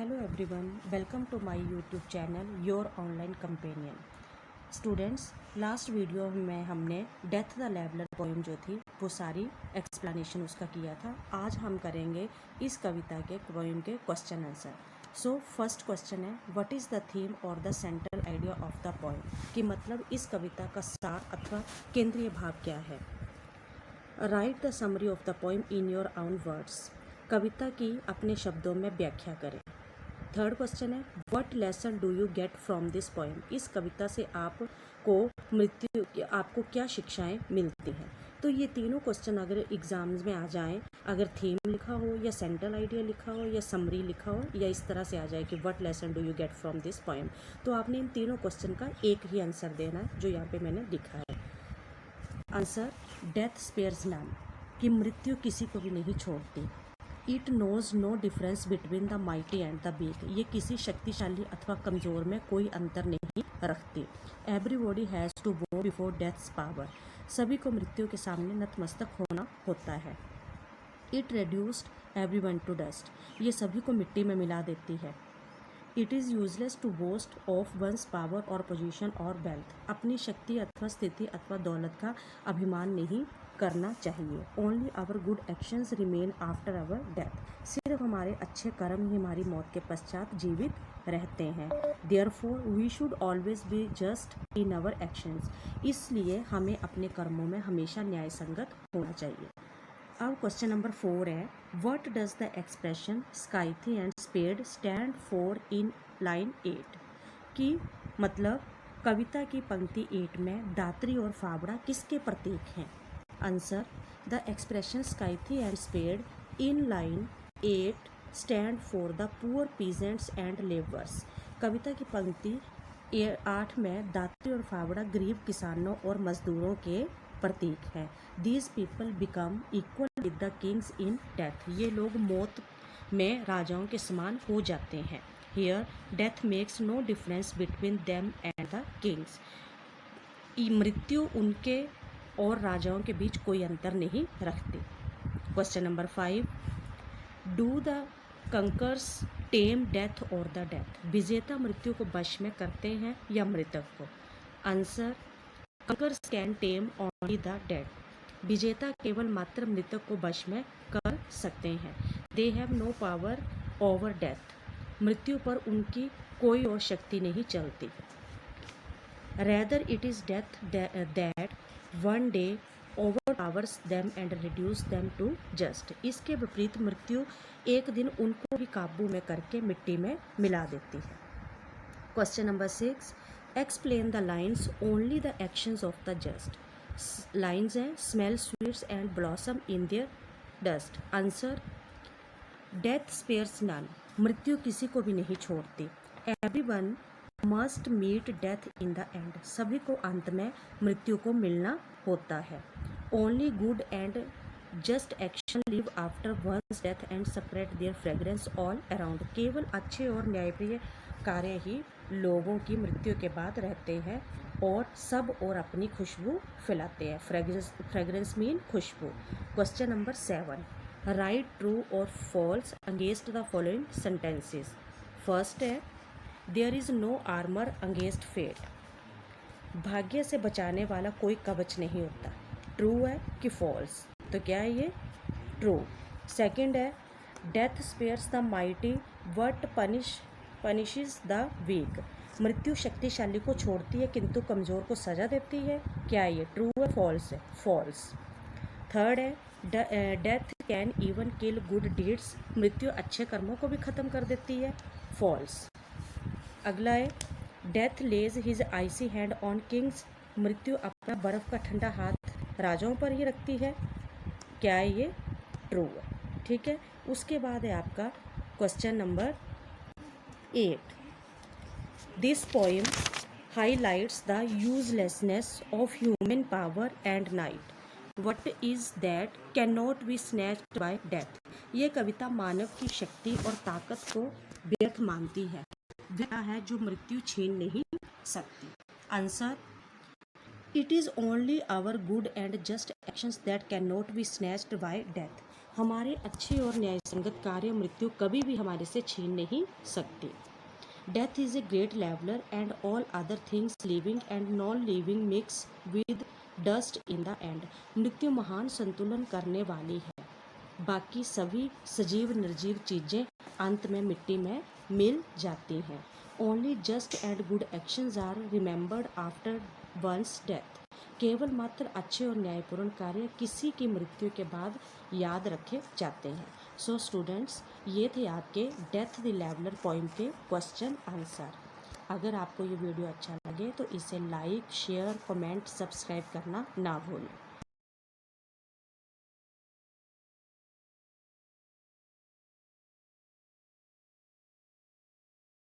Hello everyone, welcome to my YouTube channel Your Online Companion. Students, last video में हमने death the leveller poem जो थी वो सारी एक्सप्लेनेशन उसका किया था। आज हम करेंगे इस कविता के पोएम के question answer. So first question है, व्हाट इज़ द थीम और the central idea of the poem, कि मतलब इस कविता का सार अथवा केंद्रीय भाव क्या है। Write the summary of the poem in your own words, कविता की अपने शब्दों में व्याख्या करें। थर्ड क्वेश्चन है, what lesson do you get from this poem, इस कविता से आपको क्या शिक्षाएं मिलती हैं। तो ये तीनों क्वेश्चन अगर एग्जाम्स में आ जाएं, अगर थीम लिखा हो या सेंट्रल आइडिया लिखा हो या समरी लिखा हो या इस तरह से आ जाए कि what lesson do you get from this poem, तो आपने इन तीनों क्वेश्चन का एक ही आंसर देना है जो यहाँ पे मैंने लिखा है। आंसर, डेथ स्पेयर्स नन, कि मृत्यु किसी को भी नहीं छोड़ती। It knows no difference between the mighty and the weak, ये किसी शक्तिशाली अथवा कमज़ोर में कोई अंतर नहीं रखती। Everybody has to bow before death's power, सभी को मृत्यु के सामने नतमस्तक होना होता है। It reduced everyone to dust, ये सभी को मिट्टी में मिला देती है। It is useless to boast of one's power और पोजीशन और वेल्थ, अपनी शक्ति अथवा स्थिति अथवा दौलत का अभिमान नहीं करना चाहिए। Only our good actions remain after our death, सिर्फ हमारे अच्छे कर्म ही हमारी मौत के पश्चात जीवित रहते हैं। Therefore we should always be just in our actions, इसलिए हमें अपने कर्मों में हमेशा न्याय संगत होना चाहिए। अब क्वेश्चन नंबर 4 है, what does the expression scythe and spade stand for in line 8, की मतलब कविता की पंक्ति 8 में दात्री और फावड़ा किसके प्रतीक हैं। Answer, the expression scythe and spade in line 8 stand for the poor peasants and labours, कविता की पंक्ति 8 में दात्री और फावड़ा गरीब किसानों और मजदूरों के प्रतीक है। These people become equal with the kings in death, ये लोग मौत में राजाओं के समान हो जाते हैं। Here death makes no difference between them and the kings, मृत्यु उनके और राजाओं के बीच कोई अंतर नहीं रखती। Question number 5, do the conquerors tame death और द डेथ, विजेता मृत्यु को वश में करते हैं या मृतक को। Answer, conquerors can tame only the dead, विजेता केवल मात्र मृतक को वश में कर सकते हैं। They have no power over death, मृत्यु पर उनकी कोई और शक्ति नहीं चलती। Rather it is death that one day overpowers them and reduce them to just, इसके विपरीत मृत्यु एक दिन उनको भी काबू में करके मिट्टी में मिला देती है। Question number 6, explain the lines only the actions of the just, lines हैं smell sweets and blossom in their dust. Answer, death spares none, मृत्यु किसी को भी नहीं छोड़ती। Everyone must meet death in the end, सभी को अंत में मृत्यु को मिलना होता है। Only good and just action live after one's death and spread their fragrance all around, केवल अच्छे और न्यायप्रिय कार्य ही लोगों की मृत्यु के बाद रहते हैं और सब और अपनी खुशबू फैलाते हैं। फ्रेग्रेंस मीन खुशबू। क्वेश्चन नंबर 7, राइट ट्रू और false against the following sentences. First है, there is no armour against fate, भाग्य से बचाने वाला कोई कवच नहीं होता। ट्रू है कि फॉल्स, तो क्या है ये, ट्रू। सेकंड है, death spares the mighty but punishes the weak, मृत्यु शक्तिशाली को छोड़ती है किंतु कमज़ोर को सजा देती है। क्या ये ट्रू है, फॉल्स है, फॉल्स। थर्ड है, death can even kill good deeds, मृत्यु अच्छे कर्मों को भी ख़त्म कर देती है। फॉल्स। अगला है, death lays his icy hand on kings, मृत्यु अपना बर्फ़ का ठंडा हाथ राजाओं पर ही रखती है। क्या है ये, ट्रू है। ठीक है, उसके बाद है आपका question number 8, this poem highlights the uselessness of human power and night, what is that can not be snatched by death, ये कविता मानव की शक्ति और ताकत को व्यर्थ मानती है, वह है जो मृत्यु छीन नहीं सकती। Answer, it is only our good and just actions that can not be snatched by death, हमारे अच्छे और न्यायसंगत कार्य मृत्यु कभी भी हमारे से छीन नहीं सकती। Death is a great leveller and all other things living and non living mix with dust in the and. मृत्यु महान संतुलन करने वाली है, बाकी सभी सजीव निर्जीव चीज़ें अंत में मिट्टी में मिल जाती हैं। Only just and good actions are remembered after one's death. केवल मात्र अच्छे और न्यायपूर्ण कार्य किसी की मृत्यु के बाद याद रखे जाते हैं। सो स्टूडेंट्स, ये थे आपके डेथ द लेवलर पोइम के क्वेश्चन आंसर। अगर आपको ये वीडियो अच्छा लगे तो इसे लाइक, शेयर, कमेंट, सब्सक्राइब करना ना भूलें।